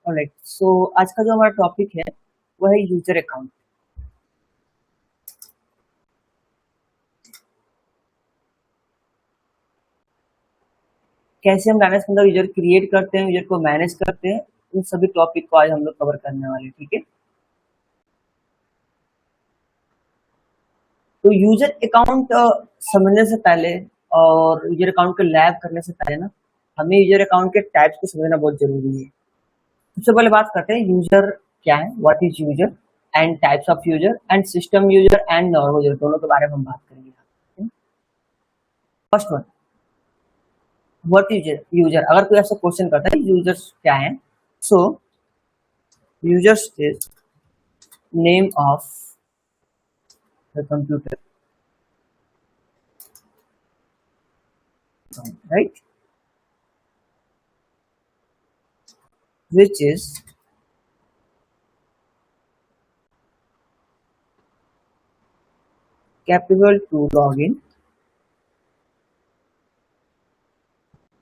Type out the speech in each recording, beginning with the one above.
Alright, सो आज का जो हमारा टॉपिक है वो है यूजर अकाउंट। कैसे हम डायनेमिक्स के अंदर यूजर क्रिएट करते हैं, यूजर को मैनेज करते हैं, उन सभी टॉपिक को आज हम लोग कवर करने वाले हैं। ठीक है, तो यूजर अकाउंट समझने से पहले और यूजर अकाउंट को लैब करने से पहले ना हमें यूजर अकाउंट के टाइप्स को समझना बहुत जरूरी है। सबसे पहले बात करते हैं यूजर क्या है, what is user and types of user and system user and normal user, दोनों के बारे में हम बात करेंगे। First one, what is user. अगर कोई ऐसा क्वेश्चन करता है यूजर्स क्या है, so users is name of the computer, right, which is capable to log in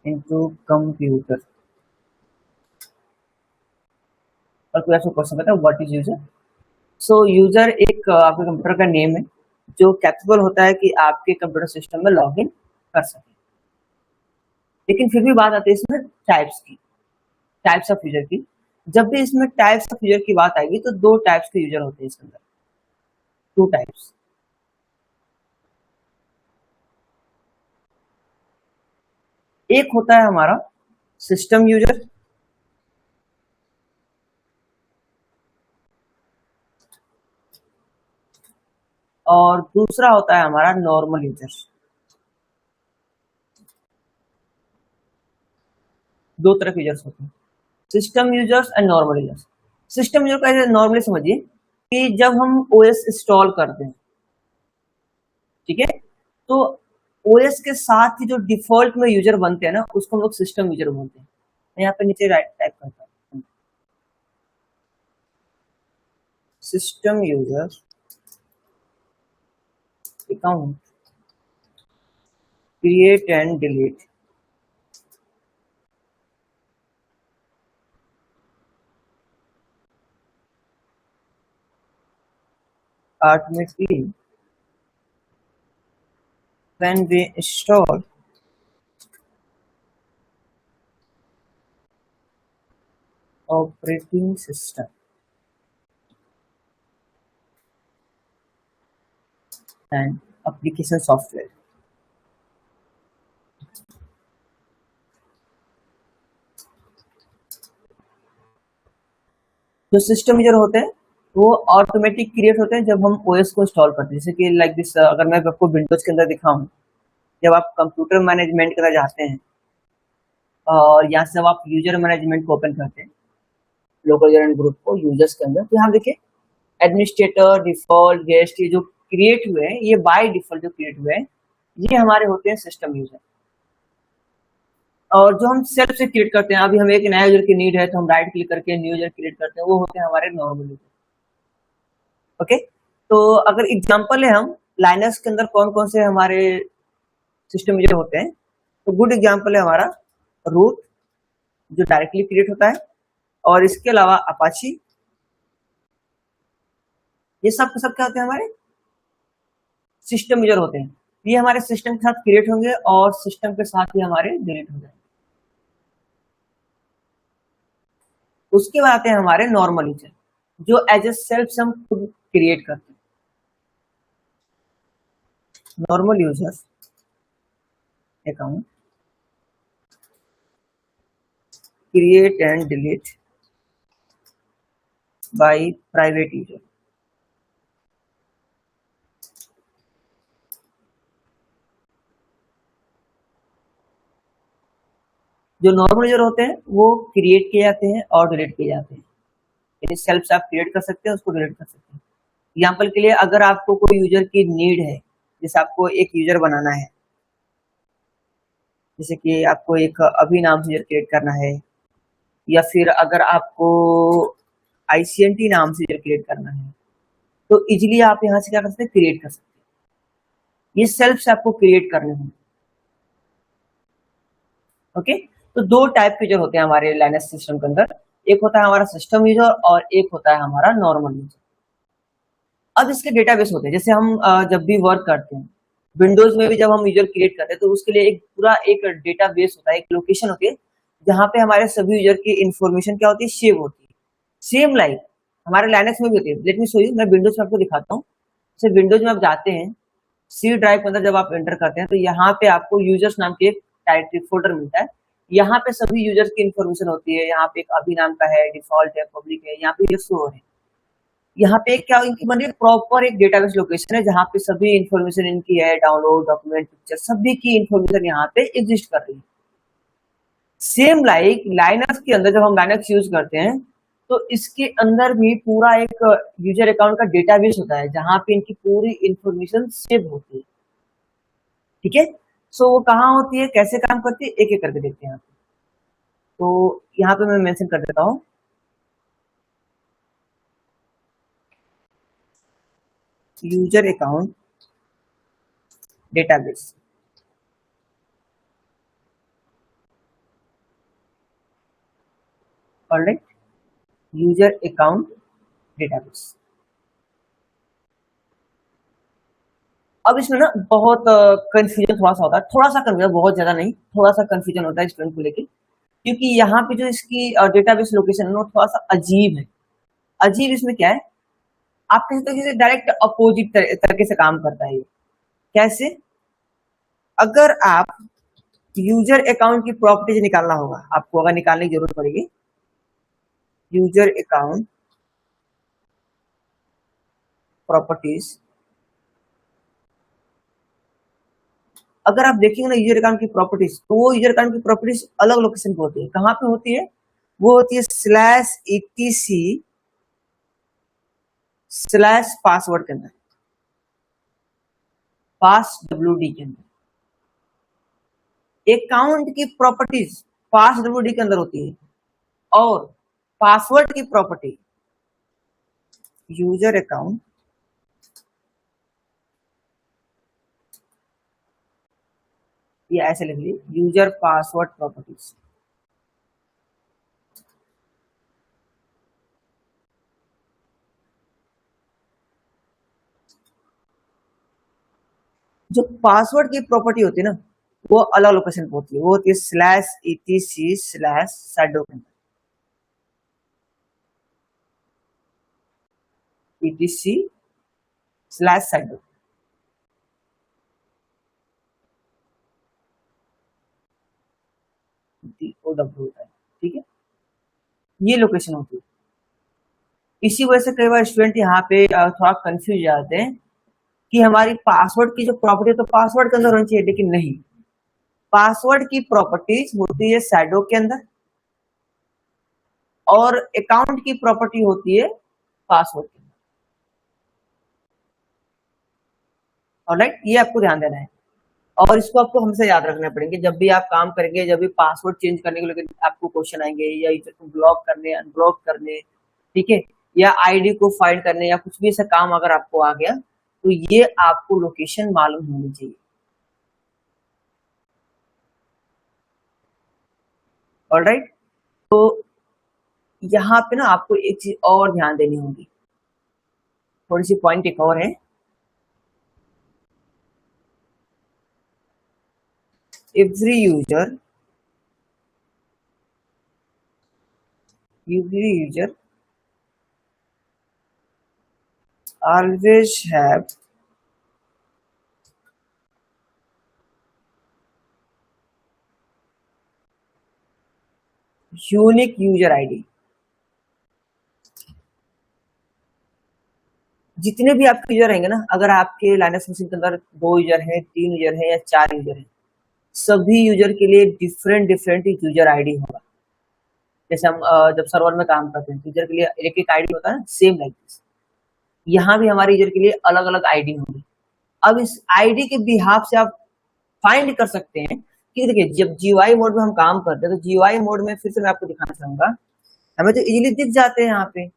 into computer। और कोई ऐसा क्वेश्चन करता है what is user, so user एक आपके कंप्यूटर का नेम है जो कैपेबल होता है कि आपके कंप्यूटर सिस्टम में लॉग इन कर सके। लेकिन फिर भी बात आती है इसमें टाइप्स की, टाइप्स ऑफ यूजर की। जब भी इसमें टाइप्स ऑफ यूजर की बात आएगी तो दो टाइप्स के यूजर होते हैं इसके अंदर, टू टाइप्स। एक होता है हमारा सिस्टम यूजर, और दूसरा होता है हमारा नॉर्मल यूजर। दो तरह के यूजर्स होते हैं, system users and normal users. System user का नॉर्मली समझिए कि जब हम ओएस इंस्टॉल करते हैं, ठीक है, तो ओएस के साथ ही जो डिफॉल्ट में यूजर बनते हैं ना उसको हम लोग सिस्टम यूजर बोलते हैं। यहाँ पे नीचे राइट टाइप करता हूँ, system user account create and delete. Ultimately, when we install operating system and application software, जो सिस्टम यूजर होते हैं वो ऑटोमेटिक क्रिएट होते हैं जब हम ओएस को इंस्टॉल करते हैं। जैसे कि लाइक दिस, अगर मैं आपको विंडोज के अंदर दिखाऊं, जब आप कंप्यूटर मैनेजमेंट के अंदर जाते हैं और यहाँ से जब आप यूजर मैनेजमेंट को ओपन करते हैं, लोकल यूजर एंड ग्रुप को यूजर्स के अंदर, तो यहाँ देखिए एडमिनिस्ट्रेटर, डिफॉल्ट, गेस्ट, ये जो क्रिएट हुए हैं, ये बाय डिफॉल्ट जो क्रिएट हुए हैं ये हमारे होते हैं सिस्टम यूजर। और जो हम सेल्फ से क्रिएट करते हैं, अभी हमें एक नया यूजर की नीड है तो हम राइट क्लिक करके न्यू यूजर क्रिएट करते हैं, वो होते हैं हमारे नॉर्मल यूजर। ओके, तो अगर एग्जांपल है हम लाइनक्स के अंदर कौन कौन से हमारे सिस्टम यूजर होते हैं, तो गुड एग्जांपल है हमारा रूट जो डायरेक्टली क्रिएट होता है, और इसके अलावा अपाची। ये सब क्या होते हैं हमारे सिस्टम यूजर होते हैं। ये हमारे सिस्टम के साथ क्रिएट होंगे और सिस्टम के साथ ही हमारे डिलीट हो जाएंगे। उसके बाद आते हैं हमारे नॉर्मल यूजर जो एज ए सेल्फ से हम खुद क्रिएट करते हैं। Normal user account create and delete by private user. जो नॉर्मल यूजर होते हैं वो क्रिएट किए जाते हैं और डिलीट किए जाते हैं, यानी सेल्फ से आप क्रिएट कर सकते हैं, उसको डिलीट कर सकते हैं। एग्जाम्पल के लिए अगर आपको कोई यूजर की नीड है, जैसे आपको एक यूजर बनाना है, जैसे कि आपको एक अभी नाम से यूजर क्रिएट करना है, या फिर अगर आपको ICNT नाम से यूजर क्रिएट करना है, तो इजीली आप यहाँ से क्या कर सकते हैं, क्रिएट कर सकते हैं। ये सेल्फ से आपको क्रिएट करने होंगे। ओके, तो दो टाइप के यूजर होते हैं हमारे लाइनक्स सिस्टम के अंदर, एक होता है हमारा सिस्टम यूजर और एक होता है हमारा नॉर्मल यूजर। अब इसके डेटाबेस होते हैं, जैसे हम जब भी वर्क करते हैं विंडोज में भी जब हम यूजर क्रिएट करते हैं तो उसके लिए एक पूरा एक डेटाबेस होता है, एक लोकेशन होती है जहाँ पे हमारे सभी यूजर की इंफॉर्मेशन क्या होती है, सेव होती है। सेम लाइक हमारे लाइनक्स में भी होती है। लेट मी शो यू, मैं विंडोज में आपको दिखाता हूँ। जैसे विंडोज में आप जाते हैं, सी ड्राइव के अंदर जब आप एंटर करते हैं तो यहाँ पे आपको यूजर्स नाम की एक डायरेक्टरी फोल्डर मिलता है। यहाँ पे सभी यूजर्स की इंफॉर्मेशन होती है। यहाँ पे एक अभी नाम का है, डिफॉल्ट है, पब्लिक है, यहाँ पे ये शो हो रहे हैं। यहाँ पे क्या इनकी मतलब प्रॉपर एक डेटाबेस लोकेशन है जहाँ पे सभी इंफॉर्मेशन इनकी है, डाउनलोड, डॉक्यूमेंट, पिक्चर, सभी की इंफॉर्मेशन यहाँ पे एग्जिस्ट कर रही है। सेम लाइक लाइनक्स के अंदर जब हम लाइनक्स यूज करते हैं तो इसके अंदर भी पूरा एक यूजर अकाउंट का डेटाबेस होता है जहाँ पे इनकी पूरी इंफॉर्मेशन सेव होती है। ठीक है, सो वो कहाँ होती है, कैसे काम करती है, एक एक करके देखते हैं यहाँ पे। तो यहाँ पे मैं मेंशन कर देता हूँ user account database. Alright, user account database. अब इसमें ना बहुत कंफ्यूजन थोड़ा सा होता है, थोड़ा सा कंफ्यूजन, बहुत ज्यादा नहीं, थोड़ा सा कंफ्यूजन होता है स्टूडेंट को लेके, क्योंकि यहाँ पे जो इसकी डेटाबेस लोकेशन है वो थोड़ा सा अजीब है। अजीब इसमें क्या है, आप कह सकते हो डायरेक्ट अपोजिट तरीके से काम करता है ये। कैसे, अगर आप यूजर अकाउंट की प्रॉपर्टीज निकालना होगा आपको, अगर निकालने की जरूरत पड़ेगी, यूजर अकाउंट प्रॉपर्टीज, अगर आप देखेंगे ना यूजर अकाउंट की प्रॉपर्टीज, तो वो यूजर अकाउंट की प्रॉपर्टीज अलग लोकेशन पे होती है। कहाँ पे होती है, वो होती है /etc/पासवर्ड के अंदर, पास WD के अंदर। अकाउंट की प्रॉपर्टीज पास WD के अंदर होती है और पासवर्ड की प्रॉपर्टी यूजर अकाउंट ये ऐसे लिख लीजिए, यूजर पासवर्ड प्रॉपर्टीज। जो पासवर्ड की प्रॉपर्टी होती है ना वो अलग लोकेशन पे होती है, वो होती है /etc/shadow के अंदर, etc/shadow। DOW होता है, ठीक है, ये लोकेशन होती है। इसी वजह से कई बार स्टूडेंट यहाँ पे थोड़ा कंफ्यूज जाते हैं कि हमारी पासवर्ड की जो प्रॉपर्टी है तो पासवर्ड के अंदर होनी चाहिए, लेकिन नहीं, पासवर्ड की प्रॉपर्टीज होती है शैडो के अंदर और अकाउंट की प्रॉपर्टी होती है पासवर्ड के अंदर। ऑलराइट, ये आपको ध्यान देना है और इसको आपको हमसे याद रखना पड़ेंगे जब भी आप काम करेंगे, जब भी पासवर्ड चेंज करने के लिए आपको क्वेश्चन आएंगे या यूजर को ब्लॉक करने, अनब्लॉक करने, ठीक है, या आईडी को फाइंड करने या कुछ भी ऐसा काम अगर आपको आ गया तो ये आपको लोकेशन मालूम होनी चाहिए। ऑलराइट, तो यहाँ पे ना आपको एक चीज और ध्यान देनी होगी, थोड़ी सी पॉइंट एक और है। every user always have unique user ID। जितने भी आपके यूजर रहेंगे ना, अगर आपके लाइनक्स मशीन के अंदर 2 यूजर है, 3 यूजर है या 4 यूजर है, सभी यूजर के लिए डिफरेंट डिफरेंट यूजर आईडी होगा। जैसे हम जब सर्वर में काम करते हैं यूजर के लिए एक एक आईडी होता है, सेम लाइक दिस यहाँ भी हमारे यूजर के लिए अलग अलग आईडी होंगी। अब इस आईडी के बिहाफ से आप फाइंड कर सकते हैं कि देखिए जब जीयूआई मोड में हम काम करते हैं तो जीयूआई मोड में फिर से मैं आपको दिखाना चाहूंगा, हमें तो इजीली दिख जाते हैं यहाँ पे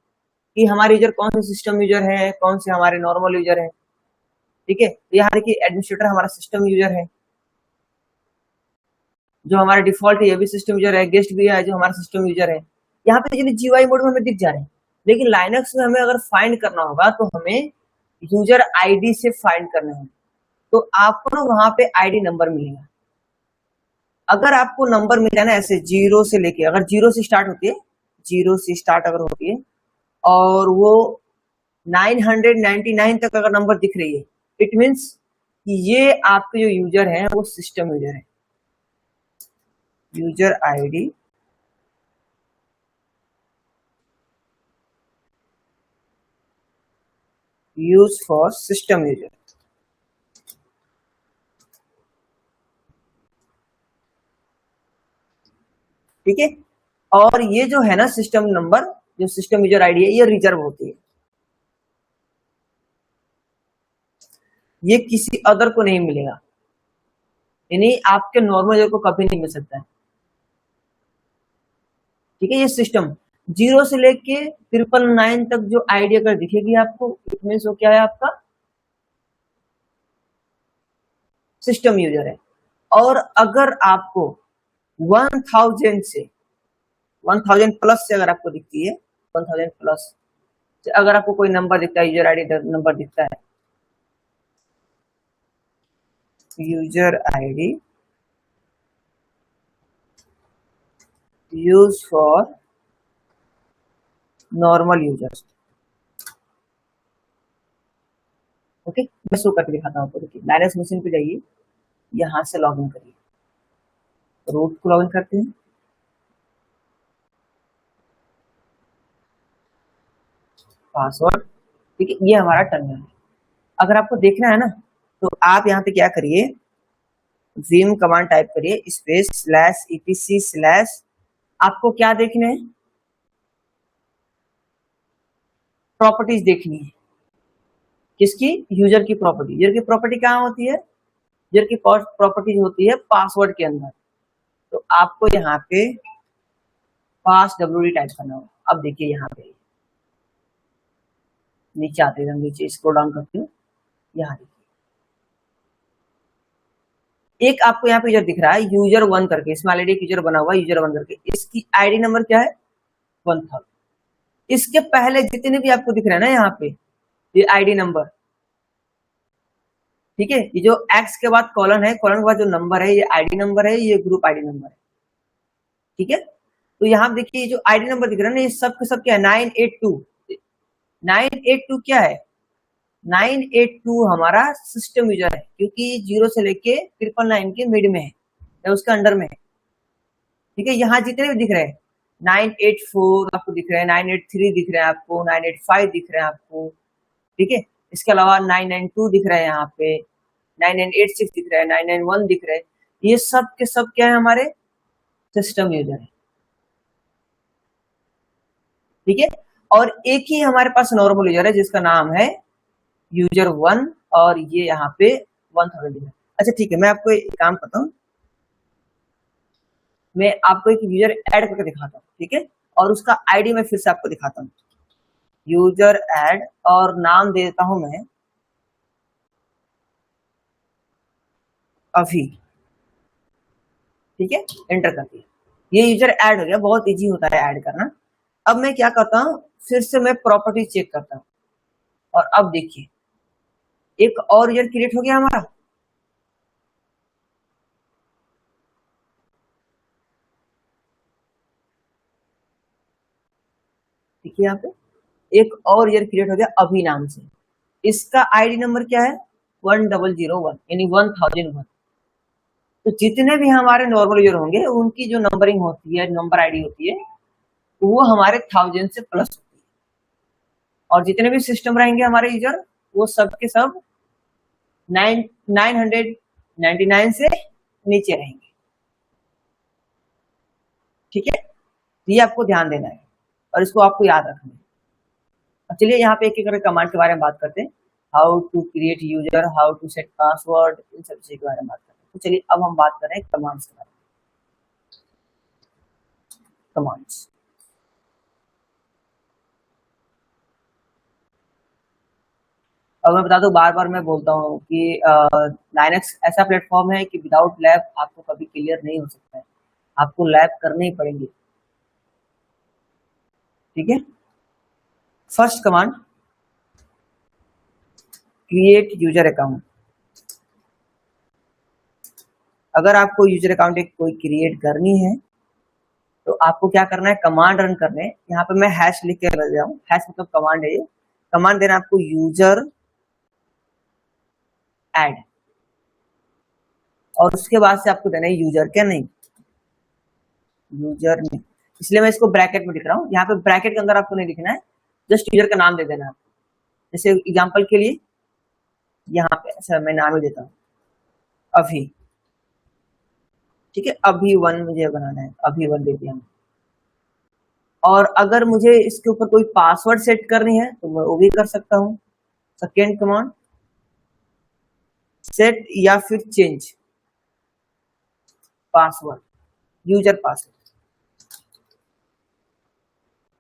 कि हमारे यूजर कौन से सिस्टम यूजर है, कौन से हमारे नॉर्मल यूजर है। ठीक है, तो यहाँ देखिए एडमिनिस्ट्रेटर हमारा सिस्टम यूजर है, जो हमारा डिफॉल्ट है ये भी सिस्टम यूजर है, गेस्ट भी है जो हमारा सिस्टम यूजर है। यहाँ पे GUI मोड में हमें दिख जा रहे हैं, लेकिन लाइनक्स में हमें अगर फाइंड करना होगा तो हमें यूजर आईडी से फाइंड करना है। तो आपको ना वहां पे आईडी नंबर मिलेगा। अगर आपको नंबर मिल जाए ना ऐसे जीरो से लेके, अगर जीरो से स्टार्ट होती है, जीरो से स्टार्ट अगर होती है और वो 999 तक अगर नंबर दिख रही है, इट मीन्स ये आपके जो यूजर है वो सिस्टम यूजर है। User ID use for system user, ठीक है। और ये जो है ना सिस्टम नंबर, जो सिस्टम यूजर आईडी है, ये रिजर्व होती है, ये किसी अदर को नहीं मिलेगा, यानी आपके नॉर्मल यूजर को कभी नहीं मिल सकता है, ठीक है। ये सिस्टम जीरो से लेके 999 तक जो आईडी अगर दिखेगी आपको, इट मीन्स वो क्या है, आपका सिस्टम यूजर है। और अगर आपको 1000 से 1000 प्लस से अगर आपको दिखती है, 1000 प्लस से अगर आपको कोई नंबर दिखता है, यूजर आईडी नंबर दिखता है, user ID use for normal users, okay. मैं शो करके दिखाता हूँ आपको। देखिए लाइनक्स मशीन पे जाइए, यहां से लॉग इन करिए, रूट को लॉग इन करते हैं, पासवर्ड, ठीक है। ये हमारा टर्मिनल है। अगर आपको देखना है ना तो आप यहाँ पे क्या करिए, vim कमांड टाइप करिए, स्पेस स्लैश etc स्लैश, आपको क्या देखने हैं, प्रॉपर्टीज देखनी है। किसकी? यूजर की प्रॉपर्टी। यूजर की प्रॉपर्टी कहाँ होती है? यूजर की प्रॉपर्टीज होती है पासवर्ड के अंदर। तो आपको यहाँ पे पास wd टाइप करना होगा। अब देखिए यहाँ पे नीचे आते हैं, नीचे स्क्रॉल डाउन करते हो, यहाँ देखिए एक आपको यहाँ पे यूजर दिख रहा है, यूजर 1 करके, इसमें ऑलरेडी एक यूजर बना हुआ है यूजर 1 करके, इसकी आईडी नंबर क्या है? 1000। इसके पहले जितने भी आपको दिख रहे हैं ना यहाँ पे, ये आईडी नंबर, ठीक है। ये जो एक्स के बाद कॉलन है, कॉलन के बाद जो नंबर है, ये आईडी नंबर है, ये ग्रुप आईडी नंबर है, ठीक है। तो यहाँ देखिए जो आईडी नंबर दिख रहा है ना, ये सब के सब क्या है? 982। 982 क्या है? 982 हमारा सिस्टम यूजर है, क्योंकि जीरो से लेके 999 के मिड में है या उसके अंडर में है, ठीक है। यहाँ जितने भी दिख रहे हैं, 984 आपको दिख रहे हैं, 983 दिख रहे हैं आपको, 985 दिख रहे हैं आपको, ठीक है। इसके अलावा 992 दिख रहे हैं यहाँ पे, 9986 दिख रहा है, 991 दिख रहे हैं। ये सब के सब क्या है? हमारे सिस्टम यूजर है, ठीक है। और एक ही हमारे पास नॉर्मल यूजर है जिसका नाम है यूजर 1, और ये यहाँ पे 1000 दिख रहा है। अच्छा ठीक है, मैं आपको एक काम करता हूँ, मैं आपको एक यूजर ऐड करके दिखाता हूँ, ठीक है। और उसका आईडी मैं फिर से आपको दिखाता हूँ, यूजर ऐड, और नाम दे देता हूं मैं अभी, ठीक है। एंटर कर दिया, ये यूजर ऐड हो गया। बहुत इजी होता है ऐड करना। अब मैं क्या करता हूं, फिर से मैं प्रॉपर्टी चेक करता हूं, और अब देखिए एक और यूजर क्रिएट हो गया हमारा, देखिए यहाँ पे एक और यूजर क्रिएट हो गया अभी नाम से। इसका आईडी नंबर क्या है? 1001, यानी 1001। तो जितने भी हमारे नॉर्मल यूजर होंगे उनकी जो नंबरिंग होती है, नंबर आईडी होती है, वो हमारे 1000 से प्लस होती है। और जितने भी सिस्टम रहेंगे हमारे यूजर, वो सब के सब 999 से नीचे रहेंगे, ठीक है। ये आपको ध्यान देना है और इसको आपको याद रखना है। अब चलिए यहाँ पे एक एक करके कमांड के बारे में बात करते हैं, how to create user, how to set password, इन सब चीजों के बारे में बात करते हैं। तो चलिए अब हम बात कर रहे हैं कमांड्स के बारे में। कमांड्स, और मैं बता दूं, बार बार मैं बोलता हूँ कि लाइनक्स ऐसा प्लेटफॉर्म है कि विदाउट लैब आपको कभी क्लियर नहीं हो सकता है, आपको लैब करने ही पड़ेंगे। ठीक है। First command create user account. अगर आपको यूजर अकाउंट एक कोई क्रिएट करनी है तो आपको क्या करना है, कमांड रन करने। यहाँ पे मैं हैश लिख के रख रहा हूँ, हैश मतलब कमांड है ये। कमांड देना आपको यूजर ऐड, और उसके बाद से आपको देना है यूजर क्या नहीं, यूजर नेम। इसलिए मैं इसको ब्रैकेट में लिख रहा हूँ। यहाँ पे ब्रैकेट के अंदर आपको नहीं लिखना है, जस्ट यूजर का नाम दे देना है। जैसे एग्जांपल के लिए यहाँ पे अच्छा मैं नाम ही देता हूँ अभी, ठीक है। अभी वन मुझे बनाना है, अभी वन दे दिया। और अगर मुझे इसके ऊपर कोई पासवर्ड सेट करनी है तो मैं वो भी कर सकता हूँ। सेकेंड कमांड सेट या फिर चेंज पासवर्ड, यूजर पासवर्ड।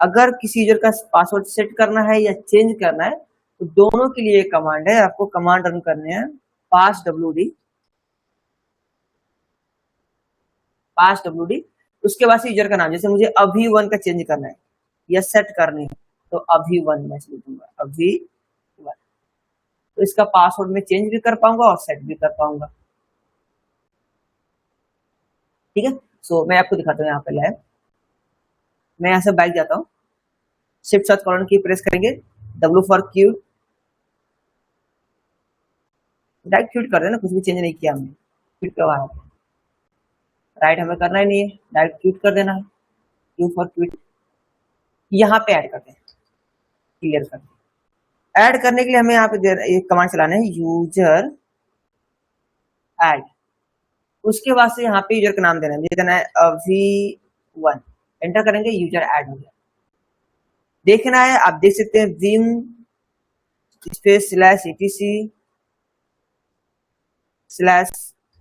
अगर किसी यूजर का पासवर्ड सेट करना है या चेंज करना है तो दोनों के लिए कमांड है, आपको कमांड रन करने हैं पास wd। उसके बाद से यूजर का नाम, जैसे मुझे अभी वन का चेंज करना है या सेट करनी है तो अभी वन मैं लिख दूंगा, अभी वन। तो इसका पासवर्ड मैं चेंज भी कर पाऊंगा और सेट भी कर पाऊंगा, ठीक है। सो मैं आपको दिखाता हूँ यहाँ पे लैब। मैं यहाँ से बैक जाता हूँ, शिफ्ट सर्च कॉलन की प्रेस करेंगे, W for Q, direct cute कर देना, कुछ भी चेंज नहीं किया हमने। क्यूट करवा रहा है, राइट हमें करना ही नहीं है, डायरेक्ट क्यूट कर देना है, क्यू फॉर क्यूट। यहाँ पे ऐड करते हैं, क्लियर करते हैं। ऐड करने के लिए हमें यहाँ पे एक कमांड चलाना है यूजर ऐड। उसके बाद से यहाँ पे यूजर का नाम देना है, देना है अभी वन। एंटर करेंगे, यूजर ऐड हो गया। देखना है, आप देख सकते हैं vim space slash etc slash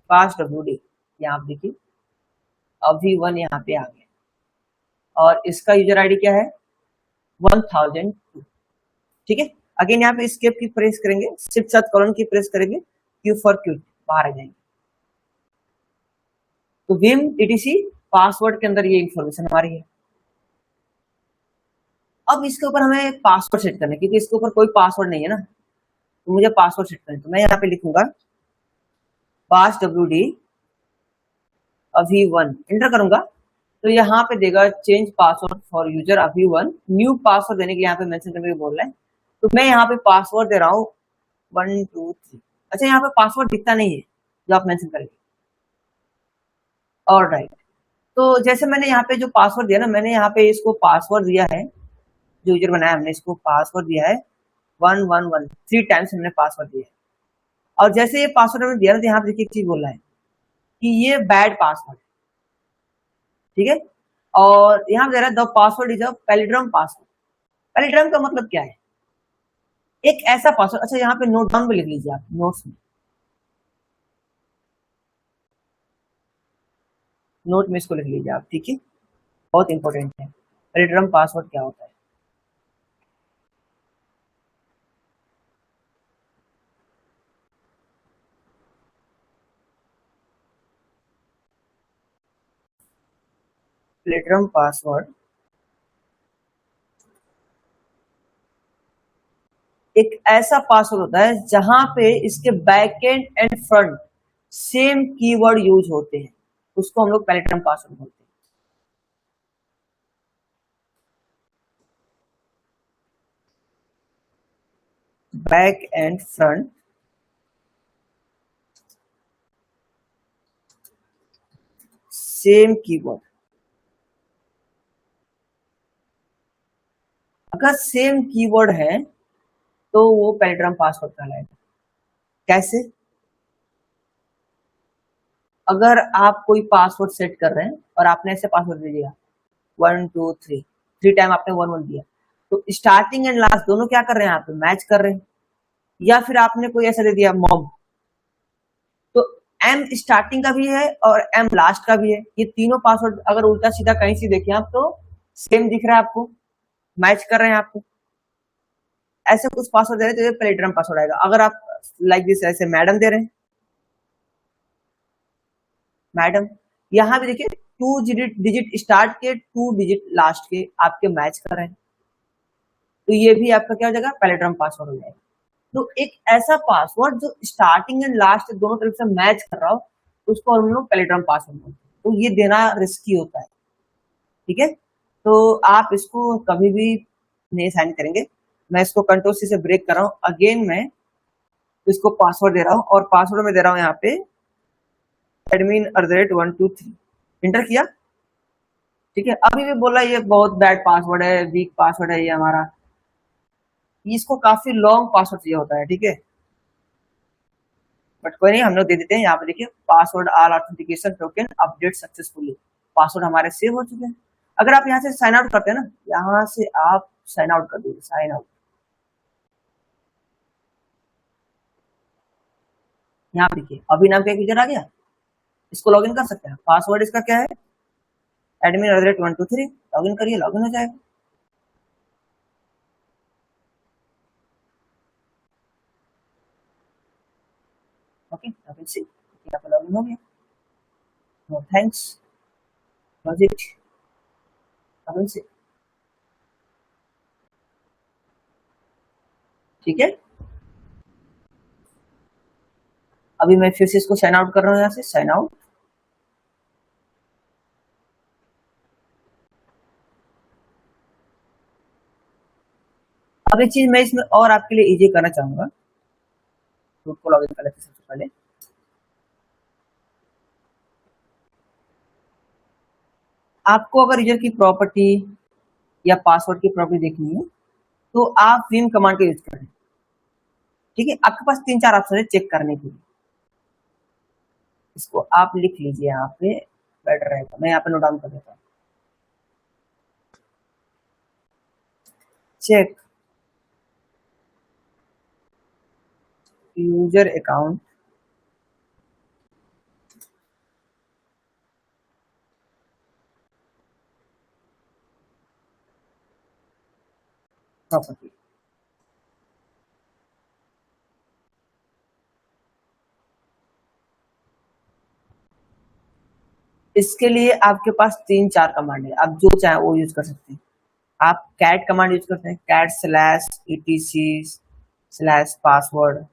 pass wd। यहाँ आप देखिए अभी वन यहाँ पे आ गया और इसका यूजर आईडी क्या है 1002, ठीक है। अगेन यहाँ पे escape की प्रेस करेंगे, शिफ्ट सर्च कॉलन की प्रेस करेंगे, क्यू फॉर क्यू बाहर आ जाएंगे। तो विम etc पासवर्ड के अंदर ये इंफॉर्मेशन हमारी है। अब इसके ऊपर हमें पासवर्ड सेट करना है, क्योंकि इसके ऊपर कोई पासवर्ड नहीं है ना, तो मुझे पासवर्ड सेट करना है। तो मैं यहाँ पे लिखूंगा पास wd अभी वन, एंटर करूंगा तो यहाँ पे देगा चेंज पासवर्ड फॉर यूजर अभी वन। न्यू पासवर्ड देने के यहाँ पे मेंशन करके बोल रहा है, तो मैं यहाँ पे पासवर्ड दे रहा हूँ 123। अच्छा यहाँ पे पासवर्ड दिखता नहीं है जो आप मेंशन करेंगे, और राइट। तो जैसे मैंने यहाँ पे जो पासवर्ड दिया ना, मैंने यहाँ पे इसको पासवर्ड दिया है, जो यूजर बनाया हमने इसको पासवर्ड दिया है 111, 3 टाइम्स हमने पासवर्ड दिया है। और जैसे ये पासवर्ड हमने दिया ना, तो यहाँ पे देखिए एक चीज बोल रहा है कि ये बैड पासवर्ड, ठीक है। और यहाँ पे दे रहा है the password is a palindrome password. Palindrome का मतलब क्या है, एक ऐसा पासवर्ड। अच्छा यहाँ पे नोट डाउन में लिख लीजिए आप नोट्स में, नोट में इसको लिख लीजिए आप, ठीक है, बहुत इंपॉर्टेंट है पैलिड्रम पासवर्ड क्या होता है। पैलिड्रम पासवर्ड एक ऐसा पासवर्ड होता है जहां पे इसके back and and front same keyword use होते हैं, उसको हम लोग पैलिड्रम पासवर्ड बोलते हैं। Back and front same keyword, अगर सेम कीवर्ड है तो वो पैलिड्रम पासवर्ड कहलाएगा। कैसे, अगर आप कोई पासवर्ड सेट कर रहे हैं और आपने ऐसे पासवर्ड दे दिया 123, 3 टाइम आपने 11 दिया, तो स्टार्टिंग एंड लास्ट दोनों क्या कर रहे हैं, आप मैच कर रहे हैं। या फिर आपने कोई ऐसा दे दिया मॉब, तो एम स्टार्टिंग का भी है और एम लास्ट का भी है। ये तीनों पासवर्ड अगर उल्टा सीधा कहीं से देखें आप तो सेम दिख रहा है आपको, मैच कर रहे हैं आपको। ऐसे कुछ पासवर्ड दे रहे हैं तो ये पैलिड्रम पासवर्ड आएगा। अगर आप लाइक दिस ऐसे मैडम दे रहे हैं, मैडम, यहाँ भी देखिए 2 डिजिट स्टार्ट के 2 डिजिट लास्ट के आपके मैच कर रहे हैं। तो ये भी आपका क्या हो जाएगा, पैलेंड्रोम पासवर्ड हो जाएगा। तो एक ऐसा पासवर्ड जो स्टार्टिंग एंड लास्ट दोनों तरफ से मैच कर रहा हो, उसको हम लोग पैलेंड्रोम पासवर्ड बोलते हैं। तो ये देना रिस्की होता है, ठीक है। तो आप इसको कभी भी नहीं साइन करेंगे। मैं इसको कंट्रोल सी से ब्रेक कर रहा हूँ, अगेन मैं इसको पासवर्ड दे रहा हूँ, और पासवर्ड में दे रहा हूँ यहाँ पे admin@123 इंटर किया, ठीक है। अभी भी बोला ये बहुत बैड पासवर्ड है, वीक पासवर्ड है ये हमारा, इसको काफी लॉन्ग पासवर्ड चाहिए होता है, ठीक है। बट कोई नहीं, हम लोग दे देते हैं। यहाँ पे देखिए, password all authentication token update successfully, password हमारे सेव हो चुके हैं। अगर आप यहाँ से साइन आउट करते हैं ना, यहाँ से आप साइन आउट कर दीजिए, साइन आउट। यहाँ पे देखिए अभी नाम का एक यूजर आ गया, इसको लॉगिन कर सकते हैं। पासवर्ड इसका क्या है, admin@123, लॉगिन करिए, लॉगिन हो जाएगा। ओके, यहाँ पे लॉगिन हो गया। नो थैंक्स, प्रोजेक्ट से, ठीक है। अभी मैं फिर से इसको साइन आउट कर रहा हूँ, यहाँ से साइन आउट। अब एक चीज मैं इसमें और आपके लिए इजी करना चाहूंगा, रूट को लॉगिन कर लेते सबसे पहले। आपको अगर यूजर की प्रॉपर्टी या पासवर्ड की प्रॉपर्टी देखनी है, तो आप विम कमांड का यूज करें, ठीक है। आपके पास 3-4 ऑप्शन है चेक करने के लिए, इसको आप लिख लीजिए यहाँ पे, बेटर रहेगा। मैं यहाँ पे नोट डाउन कर देता हूँ। Check user account property. इसके लिए आपके पास 3-4 कमांड है, आप जो चाहे वो यूज कर सकते हैं। आप कैट कमांड यूज करते हैं, cat slash etc slash password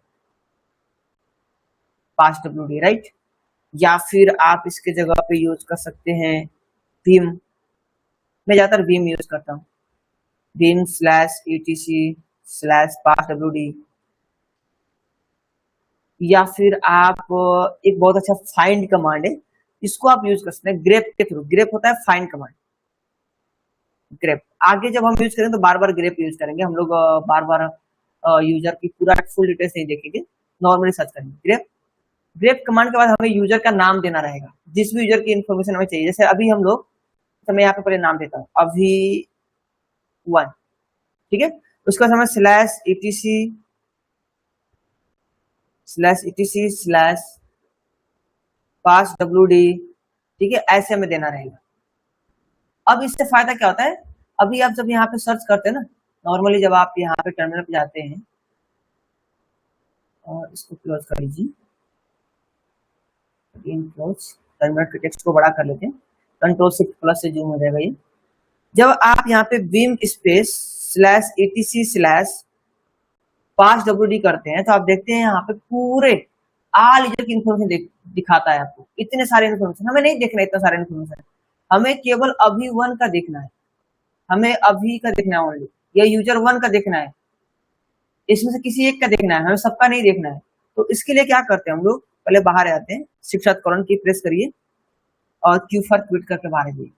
pass wd, right. या फिर आप इसके जगह पे यूज कर सकते हैं vim, मैं ज्यादातर vim यूज करता हूँ, vim slash etc slash pass wd। या फिर आप एक बहुत अच्छा फाइंड कमांड है, इसको आप यूज कर सकते हैं ग्रेप के थ्रू। ग्रेप होता है फाइंड कमांड, ग्रेप। आगे जब हम यूज करेंगे तो बार बार ग्रेप यूज करेंगे हम लोग, बार बार यूजर की पूरा फुल डिटेल्स नहीं देखेंगे, नॉर्मली सर्च करेंगे ग्रेप। ग्रेप कमांड के बाद हमें यूजर का नाम देना रहेगा, जिस भी यूजर की इन्फॉर्मेशन हमें चाहिए। जैसे अभी हम लोग, तो मैं यहाँ पे पहले नाम देता हूँ अभी1, ठीक है। उसके बाद हमें slash etc slash pass wd, ठीक है, ऐसे हमें देना रहेगा। अब इससे फायदा क्या होता है, अभी आप जब यहाँ पे सर्च करते हैं ना, नॉर्मली जब आप यहाँ पे टर्मिनल पे जाते हैं, और इसको क्लोज कर लीजिए, क्लोज, टर्मिनल के टेक्स्ट को बड़ा कर लेते हैं, Ctrl+Shift+ से जूम हो जाएगा ये। जब आप यहाँ पे vim space slash etc slash pass wd करते हैं, तो आप देखते हैं यहाँ पे पूरे ऑल यूजर की इन्फॉर्मेशन दिखाता है आपको। इतने सारे इन्फॉर्मेशन हमें नहीं देखना, इतना सारा इन्फॉर्मेशन हमें केवल अभी 1 का देखना है, हमें अभी का देखना है ओनली, या यूजर 1 का देखना है, इसमें से किसी एक का देखना है, हमें सबका नहीं देखना है। तो इसके लिए क्या करते हैं हम लोग, पहले बाहर आते हैं, शिफ्ट कॉलन की प्रेस करिए और क्यू फॉर क्विट करके बाहर आइए।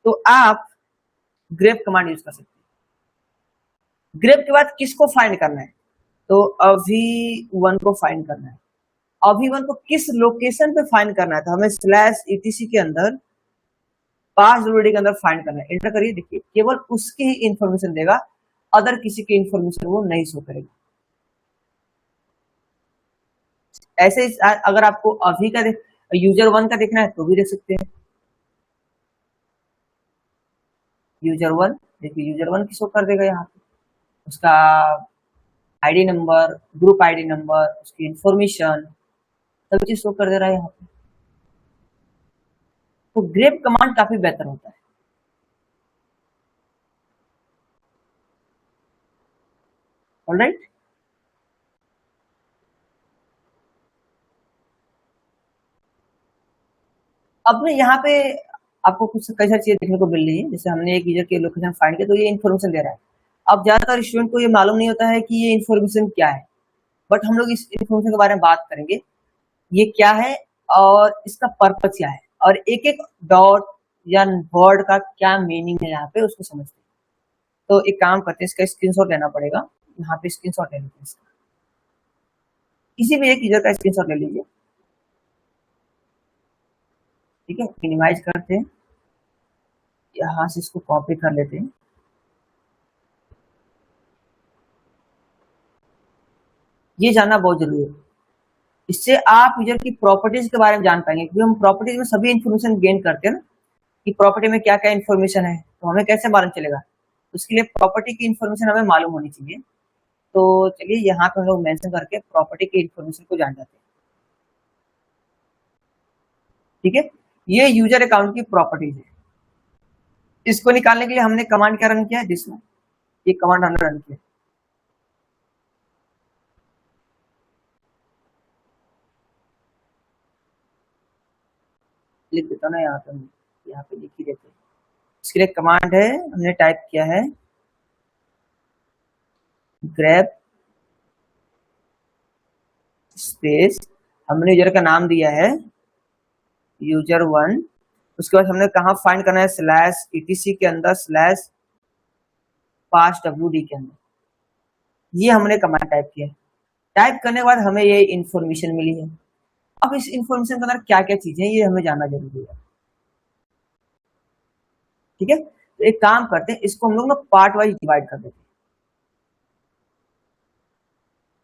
तो आप ग्रेप कमांड यूज कर सकते हैं। ग्रेप के बाद किसको फाइंड करना है, तो अभी 1 को फाइंड करना है। अभी 1 को किस लोकेशन पे फाइंड करना है, तो हमें स्लैश etc के अंदर पास wd के अंदर फाइंड करना है। एंटर करिए, देखिए केवल उसकी ही इंफॉर्मेशन देगा, अदर किसी की इंफॉर्मेशन वो नहीं शो करेगा। ऐसे ही अगर आपको अभी का यूजर 1 का देखना है तो भी देख सकते हैं। यूजर 1, देखिए यूजर 1 की शो कर देगा यहाँ पे, उसका ID number, group ID number, उसकी इंफॉर्मेशन, सब चीज शो कर दे रहा है यहाँ पे। तो ग्रेप कमांड काफी बेहतर होता है। ऑलराइट। अब ना यहाँ पे आपको कुछ कई सारी चीजें देखने को मिल रही है, जैसे हमने एक यूजर के लोकेशन फाइंड किया तो ये इन्फॉर्मेशन दे रहा है। अब ज्यादातर स्टूडेंट को ये मालूम नहीं होता है कि ये इन्फॉर्मेशन क्या है, बट हम लोग इस इन्फॉर्मेशन के बारे में बात करेंगे, ये क्या है और इसका पर्पस क्या है, और एक एक डॉट या वर्ड का क्या मीनिंग है यहाँ पे उसको समझते हैं। तो एक काम करते हैं, इसका स्क्रीनशॉट लेना पड़ेगा, यहाँ पे स्क्रीनशॉट ले लेते हैं इसका। किसी भी एक यूजर का स्क्रीनशॉट ले लीजिए, ठीक है। मिनिमाइज करते हैं, यहाँ से इसको कॉपी कर लेते हैं। ये जानना बहुत जरूरी है, इससे आप यूजर की प्रॉपर्टीज के बारे में जान पाएंगे, क्योंकि हम प्रॉपर्टीज में सभी इन्फॉर्मेशन गेन करते हैं ना, कि प्रॉपर्टी में क्या क्या इन्फॉर्मेशन है, तो हमें कैसे मालूम चलेगा, उसके लिए प्रॉपर्टी की इन्फॉर्मेशन हमें मालूम होनी चाहिए। तो चलिए यहाँ पे हम लोग मेंशन करके प्रॉपर्टी की इन्फॉर्मेशन को जान जाते हैं, ठीक है। ये यूजर अकाउंट की प्रॉपर्टीज है। इसको निकालने के लिए हमने कमांड क्या रन किया है, दिस में ये कमांड हमने रन किया। लिख देता ना यहाँ पे लिख ही देते हैं। इसके लिए कमांड है, हमने टाइप किया है ग्रैब स्पेस, हमने यूजर का नाम दिया है user1। उसके बाद हमने कहा फाइंड करना है, स्लैश etc के अंदर स्लैश passwd के अंदर, ये हमने कमांड टाइप किया। टाइप करने के बाद हमें ये इंफॉर्मेशन मिली है। अब इस इंफॉर्मेशन के अंदर क्या क्या चीजें हैं ये हमें जानना जरूरी है, ठीक है। तो एक काम करते हैं, इसको हम लोग ना पार्ट वाइज डिवाइड कर देते हैं।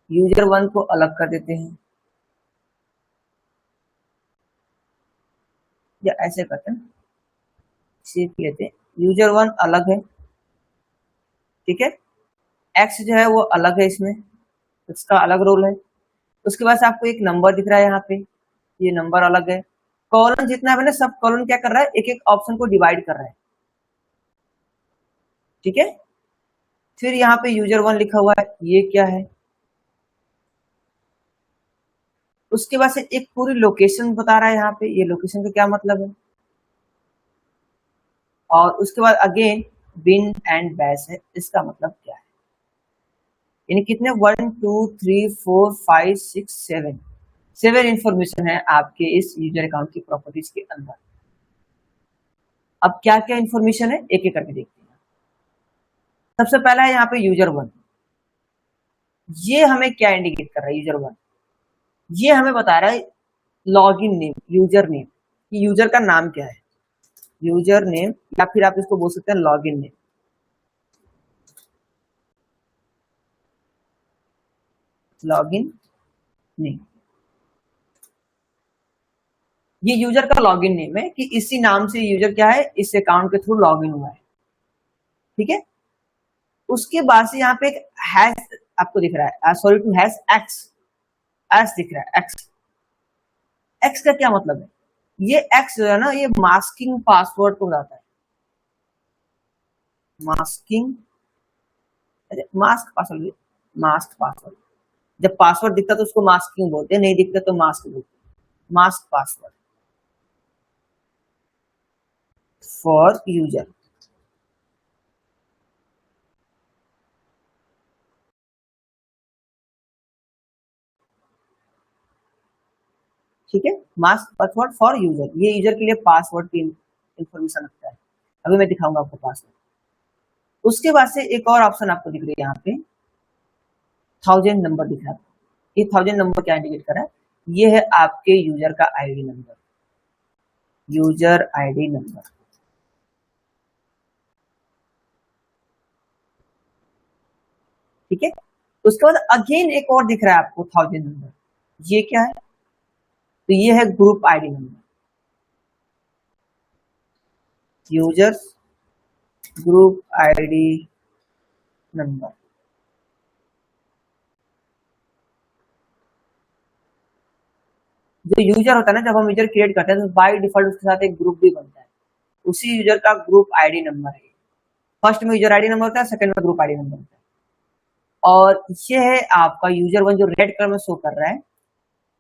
user1 को अलग कर देते हैं, या ऐसे करते हैं, सीख लेते हैं, user1 अलग है, ठीक है। x जो है वो अलग है, इसमें इसका अलग रोल है। उसके बाद से आपको एक नंबर दिख रहा है यहाँ पे, ये नंबर अलग है। कॉलम जितना है ना, सब कॉलम क्या कर रहा है, एक एक ऑप्शन को डिवाइड कर रहा है, ठीक है। फिर यहाँ पे user1 लिखा हुआ है, ये क्या है। उसके बाद से एक पूरी लोकेशन बता रहा है यहाँ पे, ये लोकेशन का क्या मतलब है। और उसके बाद अगेन बिन एंड बैश है, इसका मतलब क्या है, यानी कितने 1 2 3 4 5 6 7 इंफॉर्मेशन है आपके इस यूजर अकाउंट की प्रॉपर्टीज के अंदर। अब क्या क्या इंफॉर्मेशन है एक एक करके देखते हैं। सबसे पहला है यहाँ पे user1, ये हमें क्या इंडिकेट कर रहा है, user1 ये हमें बता रहा है लॉगिन नेम, यूजर नेम, कि यूजर का नाम क्या है, यूजर नेम, या फिर आप इसको बोल सकते हैं लॉगिन नेम। लॉगिन नेम ये यूजर का लॉगिन नेम है, कि इसी नाम से यूजर क्या है, इस अकाउंट के थ्रू लॉगिन हुआ है, ठीक है। उसके बाद से यहाँ पे एक हैश आपको दिख रहा है, sorry two hash X, S दिख रहा है, एक्स। एक्स का क्या मतलब है, ये एक्स जो है ना, ये मास्किंग पासवर्ड को बताता है। Masking, mask password, mask password, जब पासवर्ड दिखता तो उसको मास्किंग बोलते हैं, नहीं दिखता तो मास्क बोलते हैं। मास्क पासवर्ड फॉर यूजर, ठीक है। मास्क पासवर्ड फॉर यूजर, ये यूजर के लिए पासवर्ड की इंफॉर्मेशन रखता है। अभी मैं दिखाऊंगा आपको पासवर्ड। उसके बाद से एक और ऑप्शन आपको दिख रही है यहाँ पे, 1000 नंबर दिख रहा है। ये 1000 नंबर क्या इंडिकेट कर रहा है, ये है आपके यूजर का ID number, user ID number, ठीक है। उसके बाद अगेन एक और दिख रहा है आपको 1000 नंबर, ये क्या है, तो ये है group ID number, users group ID number. जो यूजर होता है ना, जब हम यूजर क्रिएट करते हैं तो बाय डिफॉल्ट उसके साथ एक ग्रुप भी बनता है, उसी यूजर का ग्रुप आईडी नंबर है। फर्स्ट में यूजर आईडी नंबर होता है, सेकंड में ग्रुप आईडी नंबर होता है। और ये है आपका यूजर वन जो रेड कलर में शो कर रहा है,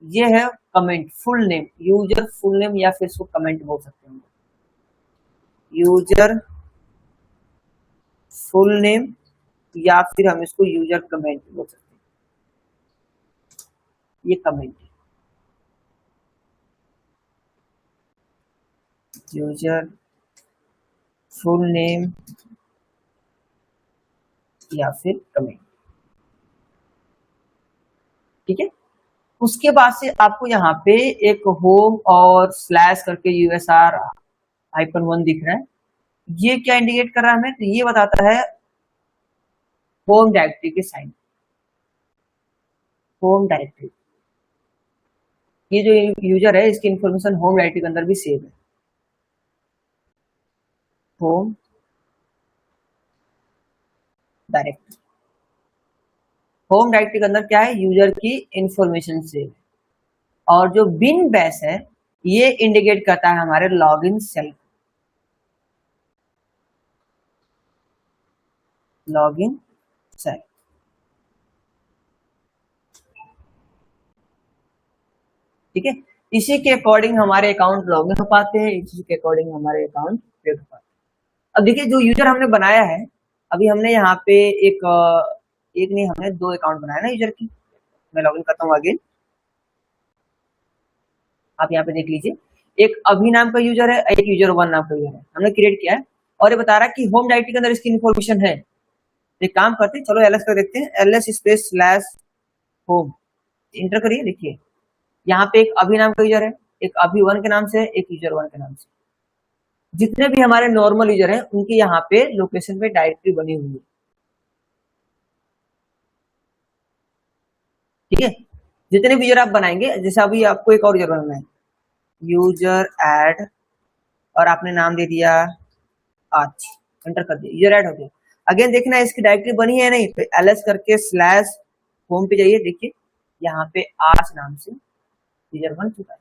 ये है comment full name, user full name या फिर इसको कमेंट बोल सकते हैं, यूजर फुल नेम या फिर हम इसको यूजर कमेंट बोल सकते हैं, ये कमेंट है, यूजर फुल नेम या फिर कमेंट। ठीक है, उसके बाद से आपको यहाँ पे एक होम और स्लैश करके यूएसआर -1 दिख रहा है, ये क्या इंडिकेट कर रहा है हमें, तो ये बताता है होम डायरेक्टरी के साइन, होम डायरेक्टरी, ये जो यूजर है इसकी इंफॉर्मेशन होम डायरेक्टरी के अंदर भी सेव है, होम डायरेक्टरी, होम डायरेक्टरी के अंदर क्या है, यूजर की इंफॉर्मेशन सेव है। और जो बिन बैश है ये इंडिकेट करता है हमारे लॉगिन सेल्फ, लॉगिन सेल्फ। ठीक है, इसी के अकॉर्डिंग हमारे अकाउंट लॉगिन हो पाते हैं, इसी के अकॉर्डिंग हमारे अकाउंट क्रिएट हो पाते हैं। अब देखिए जो यूजर हमने बनाया है, अभी हमने यहाँ पे एक नहीं हमने 2 अकाउंट बनाया ना यूजर की, मैं लॉगिन करता हूँ अगेन, आप यहाँ पे देख लीजिए, एक अभी नाम का यूजर है, एक यूजर वन नाम का यूजर है, हमने क्रिएट किया है और ये बता रहा है कि होम डायरेक्टरी के अंदर इसकी इन्फॉर्मेशन है। एक काम करते हैं, चलो एलएस कर देखते हैं, LS space slash home inter करिए, देखिए यहाँ पे एक अभी नाम का यूजर है, एक अभी वन के नाम से, एक यूजर वन के नाम से, जितने भी हमारे नॉर्मल यूजर हैं उनकी यहाँ पे लोकेशन पे डायरेक्टरी बनी हुई है। ठीक है, जितने भी यूजर आप बनाएंगे, जैसे अभी आपको एक और यूजर बनाना है, यूजर ऐड और आपने नाम दे दिया आज, एंटर कर दिया, यूजर ऐड हो गया। अगेन देखना है इसकी डायरेक्टरी बनी है नहीं, तो एलएस करके स्लैश होम पे जाइए, देखिए यहाँ पे आज नाम से यूजर बन चुका है।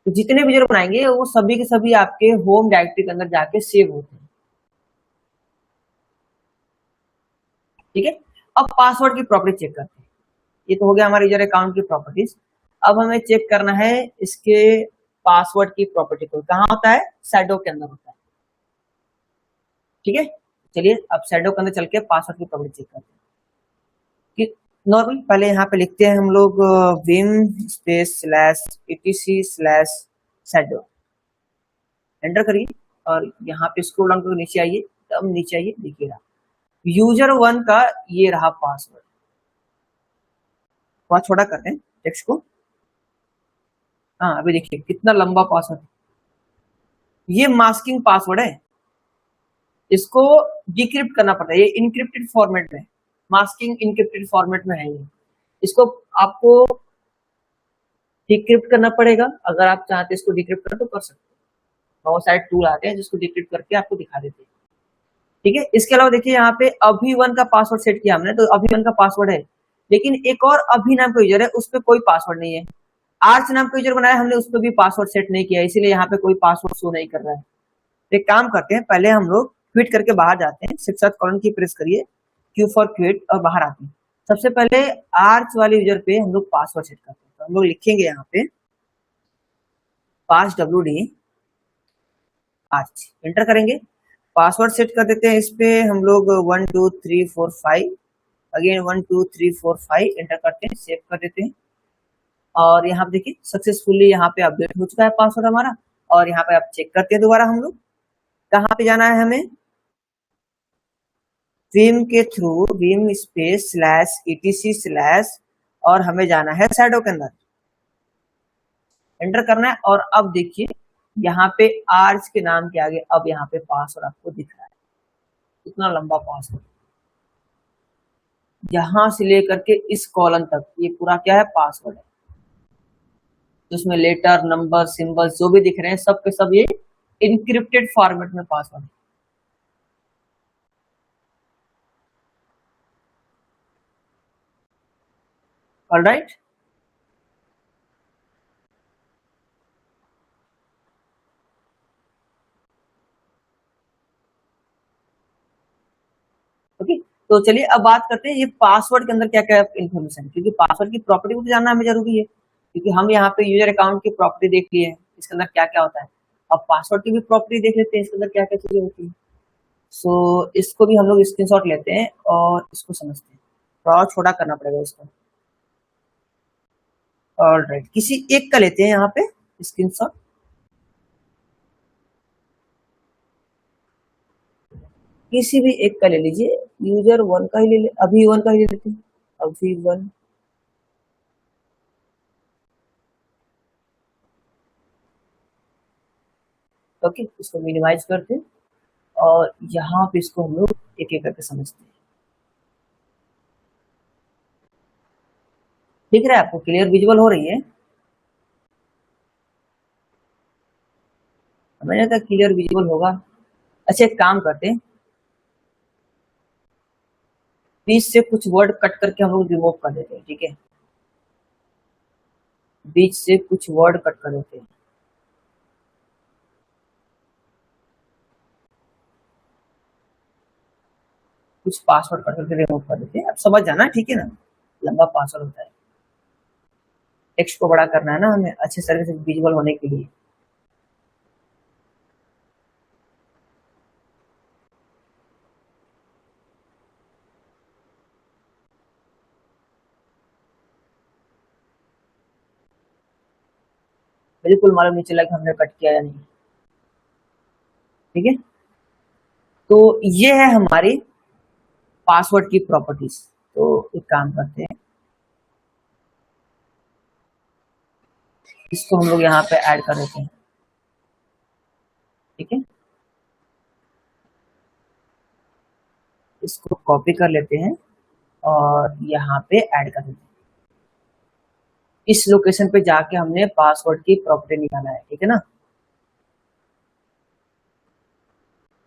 तो जितने भी यूजर बनाएंगे वो सभी के सभी आपके होम डायरेक्टरी के अंदर जाके सेव होते हैं। ठीक है, अब पासवर्ड की प्रॉपर्टी चेक करते हैं, ये तो हो गया हमारे यूजर अकाउंट की प्रॉपर्टीज। अब हमें चेक करना है इसके पासवर्ड की प्रॉपर्टी को, कहाँ होता है, शैडो के अंदर होता है। ठीक है, चलिए अब शैडो के अंदर चल के पासवर्ड की प्रॉपर्टी चेक करते हैं कि नॉर्मल पहले यहाँ पे लिखते हैं हम लोग Vim space slash etc slash shadow, enter करिए और यहाँ पे स्क्रॉल डाउन करके नीचे आइए, तब नीचे आइए, देखिए रहा यूजर वन का ये रहा पासवर्ड, थोड़ा छोटा करते हैं टेक्स्ट को, हाँ अभी देखिए कितना लंबा पासवर्ड, ये मास्किंग पासवर्ड है, इसको डिक्रिप्ट करना पड़ता है, ये इनक्रिप्टेड फॉर्मेट में, मास्किंग इनक्रिप्टेड फॉर्मेट में है ये, इसको आपको डिक्रिप्ट करना पड़ेगा, अगर आप चाहते हैं इसको डिक्रिप्ट करना तो कर सकते हैं, बहुत सारे टूल आते हैं जिसको डिक्रिप्ट करके आपको दिखा देते हैं। ठीक है, इसके अलावा देखिए यहाँ पे अभी वन का पासवर्ड सेट किया हमने, तो अभी वन का पासवर्ड है, लेकिन एक और अभी नाम का यूजर है उस पर कोई पासवर्ड नहीं है, आर्च नाम का यूजर बनाया हमने, उस पर भी पासवर्ड सेट नहीं किया, इसीलिए यहाँ पे कोई पासवर्ड शो नहीं कर रहा है। एक काम करते हैं, पहले हम लोग क्विट करके बाहर जाते हैं, शिफ्ट कॉलन की प्रेस करिए, क्यू फॉर क्विट और बाहर आते हैं। सबसे पहले आर्च वाले यूजर पे हम लोग पासवर्ड सेट करते हैं, तो हम लोग लिखेंगे यहाँ पे पास wd आर्च, एंटर करेंगे, पासवर्ड सेट कर देते हैं, इस पे हम लोग 1 2 3 4 5, अगेन 1 2 3 4 5 एंटर करते हैं, सेव कर देते हैं और यहाँ पे देखिए सक्सेसफुली यहाँ पे अपडेट हो चुका है पासवर्ड हमारा। और यहाँ पे आप चेक करते हैं दोबारा, हम लोग कहाँ पे जाना है हमें, विम के through Vim space slash etc slash और हमें जाना है शैडो के अंदर, एंटर करना है और अब देखिए यहाँ पे आर्च के नाम के आगे अब यहाँ पे पासवर्ड आपको दिख रहा है, इतना लंबा पासवर्ड, यहां से लेकर के इस कॉलम तक ये पूरा क्या है, पासवर्ड है, जिसमें लेटर नंबर सिंबल जो भी दिख रहे हैं सब के सब ये इनक्रिप्टेड फॉर्मेट में पासवर्ड है। ऑलराइट, ओके, तो चलिए अब बात करते हैं ये पासवर्ड के अंदर क्या क्या इन्फॉर्मेशन है, क्योंकि पासवर्ड की प्रॉपर्टी को तो जानना हमें जरूरी है, क्योंकि हम यहाँ पे यूजर अकाउंट की प्रॉपर्टी देख लिए हैं इसके अंदर क्या क्या होता है। अब पासवर्ड की भी प्रॉपर्टी देख लेते हैं इसके अंदर क्या क्या चीजें होती है। सो इसको भी हम लोग स्क्रीनशॉट लेते हैं और इसको समझते हैं, थोड़ा और छोटा करना पड़ेगा इसको। ऑलराइट, किसी एक का लेते हैं यहाँ पे स्क्रीनशॉट। किसी भी एक का ले लीजिए, यूजर वन का ही ले ले, अभी वन का ही ले लेते हैं, अभी वन। ओके, इसको मिनिमाइज करते हैं और यहाँ पे इसको हम लोग एक एक करके समझते हैं। दिख रहा है आपको, क्लियर विजुअल हो रही है? मैंने कहा क्लियर विजुअल होगा। अच्छा एक काम करते हैं, बीच से कुछ वर्ड कट करके हम लोग रिमूव कर देते हैं, ठीक है? बीच से कुछ वर्ड कट कर देते हैं। कुछ पासवर्ड कट करके रिमूव कर देते हैं। अब समझ जाना, ठीक है ना? लंबा पासवर्ड होता है, टेक्स्ट को बड़ा करना है ना हमें अच्छे तरह से विजुअल होने के लिए। बिल्कुल मालूम नहीं चला कि हमने कट किया या नहीं, ठीक है? तो ये है हमारी पासवर्ड की प्रॉपर्टीज। तो एक काम करते हैं, इसको हम लोग यहाँ पे ऐड कर देते हैं, ठीक है? इसको कॉपी कर लेते हैं और यहाँ पे ऐड कर देते हैं। इस लोकेशन पे जाके हमने पासवर्ड की प्रॉपर्टी निकाला है, ठीक है ना?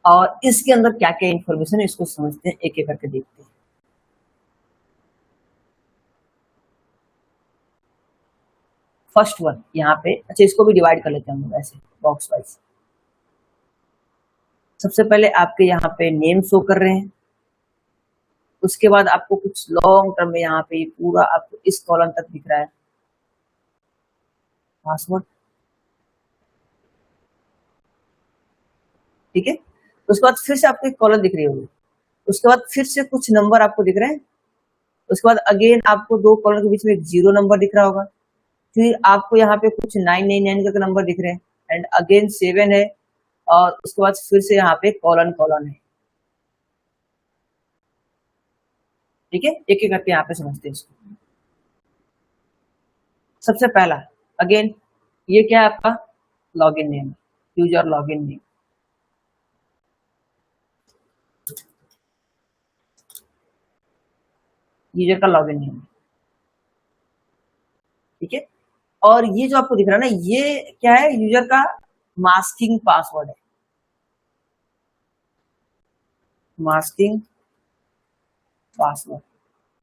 और इसके अंदर क्या क्या इंफॉर्मेशन है इसको समझते हैं, एक एक करके देखते हैं। फर्स्ट वन यहाँ पे, अच्छा इसको भी डिवाइड कर लेते हैं हम लोग ऐसे बॉक्स वाइज। सबसे पहले आपके यहाँ पे नेम शो कर रहे हैं, उसके बाद आपको कुछ लॉन्ग टर्म में यहाँ पे पूरा आपको इस कॉलम तक दिख रहा है पासवर्ड, ठीक है? उसके बाद फिर से आपको एक कॉलम दिख रही होगी, उसके बाद फिर से कुछ नंबर आपको दिख रहे हैं, उसके बाद अगेन आपको दो कॉलम के बीच में एक जीरो नंबर दिख रहा होगा, फिर आपको यहाँ पे कुछ 999 का नंबर दिख रहे हैं एंड अगेन 7 है, और उसके बाद फिर से यहाँ पे कॉलन कॉलन है, ठीक है? एक एक करके यहाँ पे समझते हैं इसको। सबसे पहला अगेन ये क्या है आपका login name, user login name, user का लॉगिन नेम, ठीक है? और ये जो आपको दिख रहा है ना, ये क्या है, यूजर का मास्किंग पासवर्ड है, मास्किंग पासवर्ड,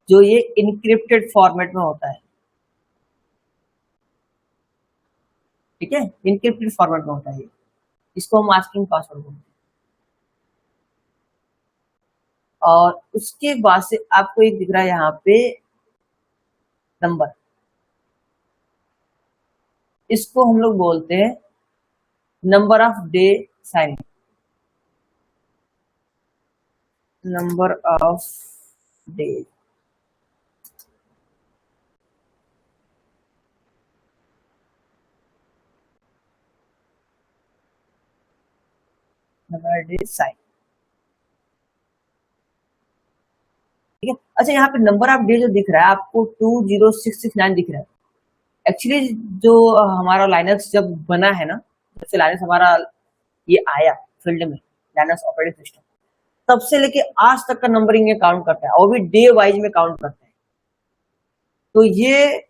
जो ये इनक्रिप्टेड फॉर्मेट में होता है, ठीक है? इनक्रिप्टेड फॉर्मेट में होता है ये, इसको हम मास्किंग पासवर्ड बोलते हैं। और उसके बाद से आपको एक दिख रहा है यहाँ पे नंबर, इसको हम लोग बोलते हैं number of day sign, number of day, number day sign, ठीक है? अच्छा यहाँ पे नंबर ऑफ डे जो दिख रहा है आपको 20669 दिख रहा है। एक्चुअली जो हमारा लाइनक्स जब बना है ना, जब से लाइनक्स हमारा ये आया फील्ड में, लाइनक्स ऑपरेटिंग सिस्टम, तब से लेके आज तक का नंबरिंग में काउंट करता है और भी डे वाइज में काउंट करता है। तो ये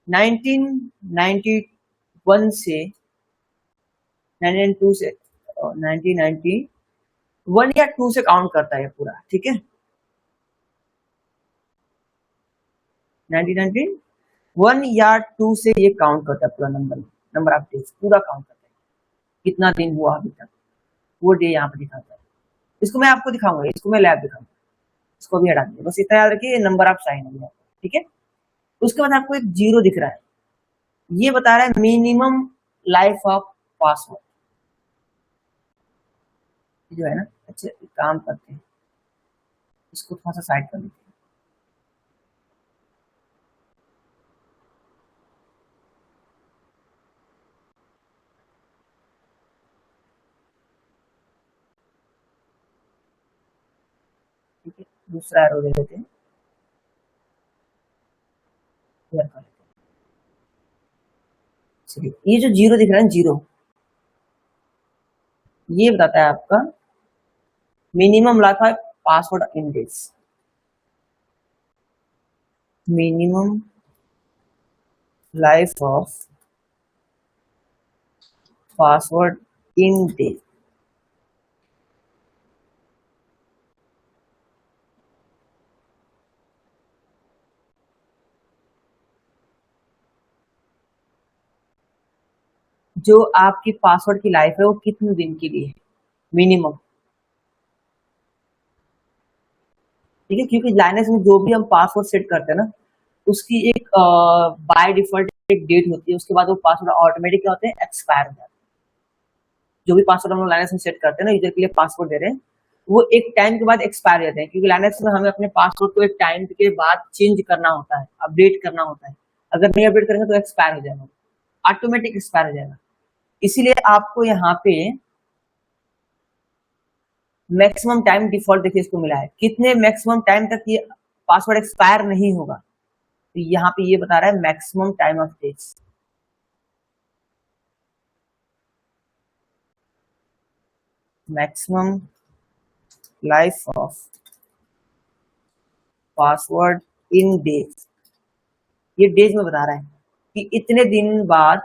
1991 से 1992 से 1991 या 2 से काउंट करता है पूरा, ठीक है? 1991 या 2 से ये काउंट करता है पूरा नंबर ऑफ डेज पूरा काउंट करता है, कितना दिन हुआ अभी तक, वो डे यहाँ पे दिखाता है। इसको मैं आपको दिखाऊंगा, इसको मैं लैब दिखाऊंगा, इसको भी हटा दीजिए, बस इतना याद रखिए नंबर ऑफ साइन है, ठीक है। उसके बाद आपको एक जीरो दिख रहा है, ये बता रहा है मिनिमम लाइफ ऑफ पासवर्ड, जो है ना। अच्छा एक काम करते हैं, इसको थोड़ा सा साइड कर लेते हैं। ठीक है, दूसरा एरो दे देते हैं, क्लियर कर लेते हैं। चलिए ये जो जीरो दिख रहा है, जीरो, ये बताता है आपका minimum life of password in days, minimum life of password in days. जो आपकी पासवर्ड की लाइफ है वो कितने दिन के लिए है मिनिमम, ठीक है। क्योंकि लाइनक्स में जो भी हम पासवर्ड सेट करते हैं ना, उसकी एक बाय डिफॉल्ट एक डेट होती है, उसके बाद वो पासवर्ड ऑटोमेटिक क्या होते हैं, एक्सपायर हो जाते हैं। जो भी पासवर्ड हम लोग लाइनक्स में सेट करते हैं ना, यूजर के लिए पासवर्ड दे रहे हैं, वो एक टाइम के बाद एक्सपायर हो जाते हैं, क्योंकि लाइनक्स में हमें अपने पासवर्ड को एक टाइम के बाद चेंज करना होता है, अपडेट करना होता है। अगर नहीं अपडेट करेंगे तो एक्सपायर हो जाएगा, ऑटोमेटिक एक्सपायर हो जाएगा। इसीलिए आपको यहाँ पे मैक्सिमम टाइम डिफॉल्ट देखिए इसको मिला है, कितने मैक्सिमम टाइम तक ये पासवर्ड एक्सपायर नहीं होगा, तो यहाँ पे ये बता रहा है maximum time of days, maximum life of password in days. ये डेज में बता रहा है कि इतने दिन बाद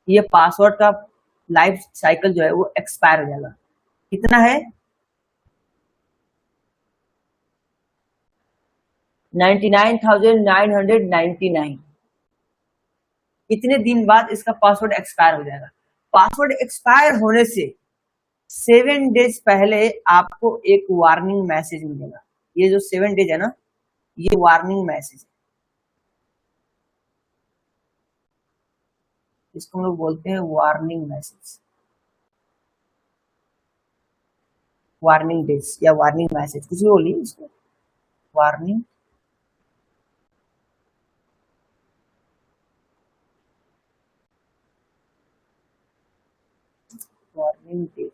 ये पासवर्ड का लाइफ साइकिल जो है वो एक्सपायर हो जाएगा। कितना है, 99,999। इतने दिन बाद इसका पासवर्ड एक्सपायर हो जाएगा। पासवर्ड एक्सपायर होने से 7 डेज पहले आपको एक वार्निंग मैसेज मिलेगा। ये जो 7 डेज है ना, ये वार्निंग मैसेज है, इसको हम लोग बोलते हैं वार्निंग मैसेज, वार्निंग डेज या वार्निंग मैसेज, कुछ भी बोलिए इसको, warning warning days,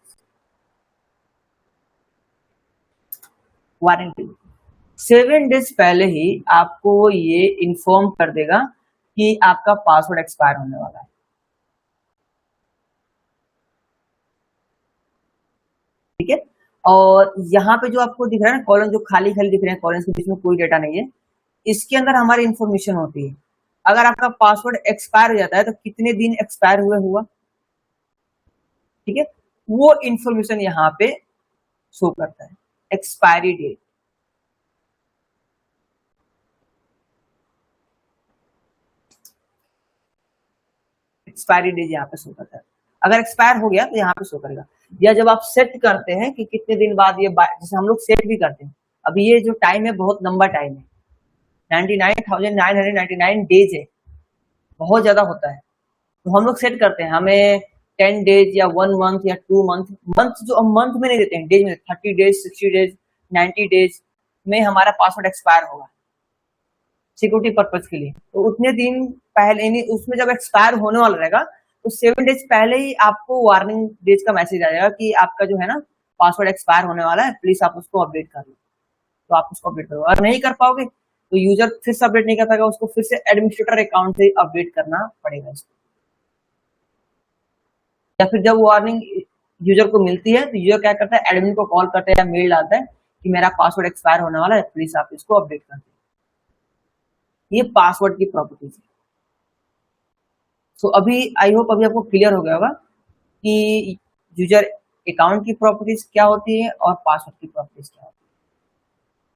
warning days. 7 days पहले ही आपको ये इन्फॉर्म कर देगा कि आपका पासवर्ड एक्सपायर होने वाला है, ठीक है। और यहाँ पे जो आपको दिख रहा है ना कॉलम, जो खाली खाली दिख रहे हैं कॉलम के बीच में कोई डेटा नहीं है, इसके अंदर हमारी इंफॉर्मेशन होती है। अगर आपका पासवर्ड एक्सपायर हो जाता है तो कितने दिन एक्सपायर हुए हुआ, ठीक है, वो इंफॉर्मेशन यहाँ पे शो करता है, एक्सपायरी डेट। एक्सपायरी डेट यहाँ पे शो करता है। अगर एक्सपायर हो गया तो यहाँ पे शो करेगा। या जब आप सेट करते हैं कि कितने दिन बाद ये, जैसे हम लोग सेट भी करते हैं, अभी ये जो टाइम है बहुत लंबा टाइम है, 99,999 डेज है, बहुत ज्यादा होता है। तो हम लोग सेट करते हैं, हमें 10 डेज या 1 मंथ या 2 मंथ, मंथ जो हम मंथ में नहीं देते हैं, डेज में, 30 डेज, 60 डेज, 90 डेज में हमारा पासवर्ड एक्सपायर होगा सिक्योरिटी पर्पज के लिए। तो उतने दिन पहले, उसमें जब एक्सपायर होने वाला रहेगा तो 7 डेज पहले ही आपको वार्निंग डेज का मैसेज आ जाएगा कि आपका जो है ना पासवर्ड एक्सपायर होने वाला है, प्लीज आप उसको अपडेट कर लो। तो आप उसको अपडेट करो, और नहीं कर पाओगे तो यूजर फिर से अपडेट नहीं कर पाएगा, उसको फिर से एडमिनिस्ट्रेटर अकाउंट से अपडेट करना पड़ेगा इसको। या फिर जब वार्निंग यूजर को मिलती है तो यूजर क्या करता है, एडमिन को कॉल करता है या मेल डालता है कि मेरा पासवर्ड एक्सपायर होने वाला है, प्लीज आप इसको अपडेट कर दें। ये पासवर्ड की प्रॉपर्टीज है। तो अभी आई होप अभी आपको क्लियर हो गया होगा कि यूजर अकाउंट की प्रॉपर्टीज क्या होती है और पासवर्ड की प्रॉपर्टीज क्या होती है।